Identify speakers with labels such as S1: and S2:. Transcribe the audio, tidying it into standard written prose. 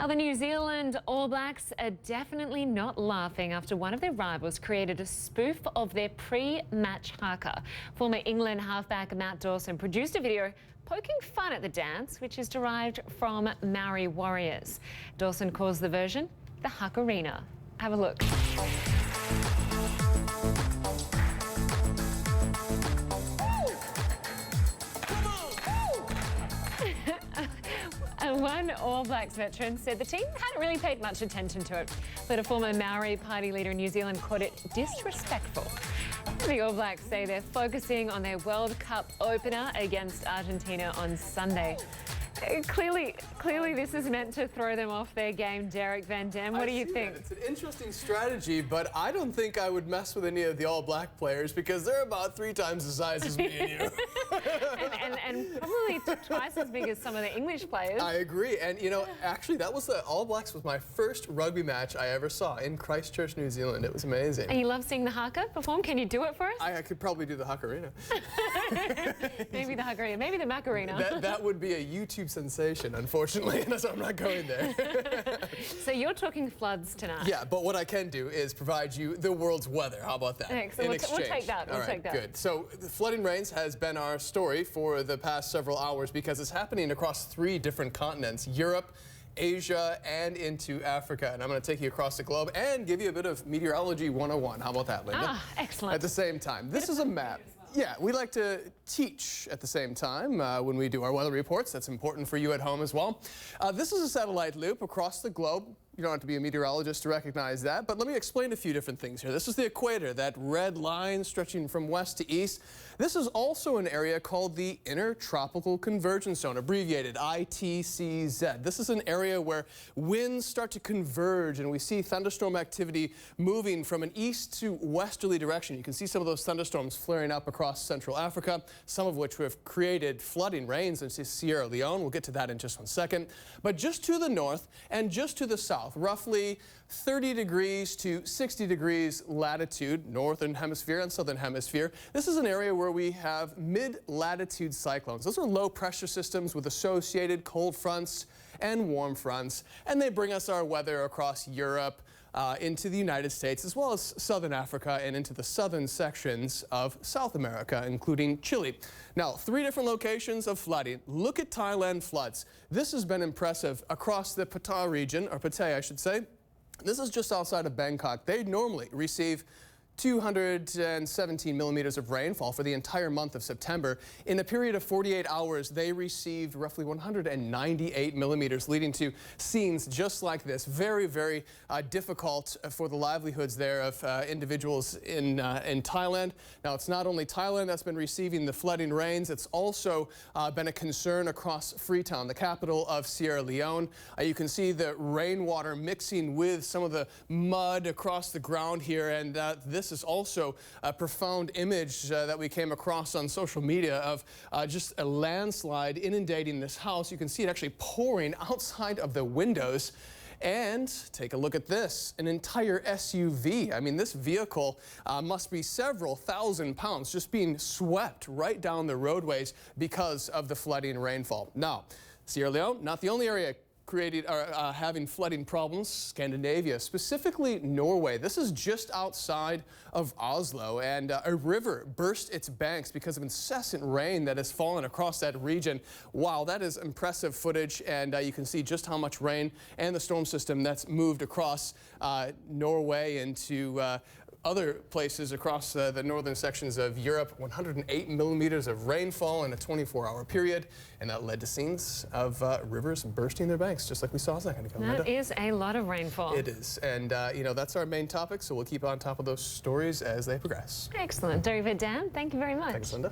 S1: Now, the New Zealand All Blacks are definitely not laughing after one of their rivals created a spoof of their pre-match haka. Former England halfback Matt Dawson produced a video poking fun at the dance, which is derived from Maori warriors. Dawson calls the version the Hakarena. Have a look. And one All Blacks veteran said the team hadn't really paid much attention to it, but a former Maori party leader in New Zealand called it disrespectful. The All Blacks say they're focusing on their World Cup opener against Argentina on Sunday. Clearly this is meant to throw them off their game. Derek Van Dam, what do you think?
S2: It's an interesting strategy, but I don't think I would mess with any of the All Black players because they're about 3 times the size as me and you.
S1: and probably twice as big as some of the English players.
S2: I agree. And, you know, actually, that was the All Blacks was my first rugby match I ever saw in Christchurch, New Zealand. It was amazing.
S1: And you love seeing the haka perform? Can you do it for us?
S2: I could probably do the Hakarena.
S1: Maybe the Hakarena, maybe the macarena.
S2: That would be a YouTube sensation, unfortunately, and so I'm not going there.
S1: So you're talking floods tonight?
S2: Yeah, but what I can do is provide you the world's weather. How about that?
S1: Excellent. We'll take that. We'll take that.
S2: Good. So the flooding rains has been our story for the past several hours because it's happening across 3 different continents: Europe, Asia, and into Africa. And I'm going to take you across the globe and give you a bit of meteorology 101. How about that, Lynda?
S1: Ah, excellent.
S2: At the same time. This is a map. Yeah, we like to teach at the same time when we do our weather reports. That's important for you at home as well. This is a satellite loop across the globe. You don't have to be a meteorologist to recognize that, but let me explain a few different things here. This is the equator, that red line stretching from west to east. This is also an area called the Intertropical Convergence Zone, abbreviated ITCZ. This is an area where winds start to converge and we see thunderstorm activity moving from an east to westerly direction. You can see some of those thunderstorms flaring up across Central Africa, some of which have created flooding rains in Sierra Leone. We'll get to that in just one second. But just to the north and just to the south, roughly 30 degrees to 60 degrees latitude, northern hemisphere and southern hemisphere. This is an area where we have mid-latitude cyclones. Those are low pressure systems with associated cold fronts and warm fronts, and they bring us our weather across Europe, into the United States, as well as southern Africa and into the southern sections of South America, including Chile. Now, 3 different locations of flooding. Look at Thailand floods. This has been impressive across the Pattaya region, or Pattaya, I should say. This is just outside of Bangkok. They normally receive 217 millimeters of rainfall for the entire month of September. In a period of 48 hours, they received roughly 198 millimeters, leading to scenes just like this. Very, very difficult for the livelihoods there of individuals in Thailand. Now, it's not only Thailand that's been receiving the flooding rains, it's also been a concern across Freetown, the capital of Sierra Leone. You can see the rainwater mixing with some of the mud across the ground here, and this is also a profound image that we came across on social media of just a landslide inundating this house. You can see it actually pouring outside of the windows. And take a look at this, an entire SUV. I mean, this vehicle must be several thousand pounds just being swept right down the roadways because of the flooding rainfall. Now, Sierra Leone, not the only area having flooding problems. Scandinavia, specifically Norway. This is just outside of Oslo, and a river burst its banks because of incessant rain that has fallen across that region. Wow, that is impressive footage, and you can see just how much rain and the storm system that's moved across Norway into other places across the northern sections of Europe. 108 millimeters of rainfall in a 24-hour period, and that led to scenes of rivers bursting their banks, just like we saw a second ago.
S1: That is a lot of rainfall.
S2: It is, and you know, that's our main topic, so we'll keep on top of those stories as they progress.
S1: Excellent. Derek Van Dam, thank you very much.
S2: Thanks, Lynda.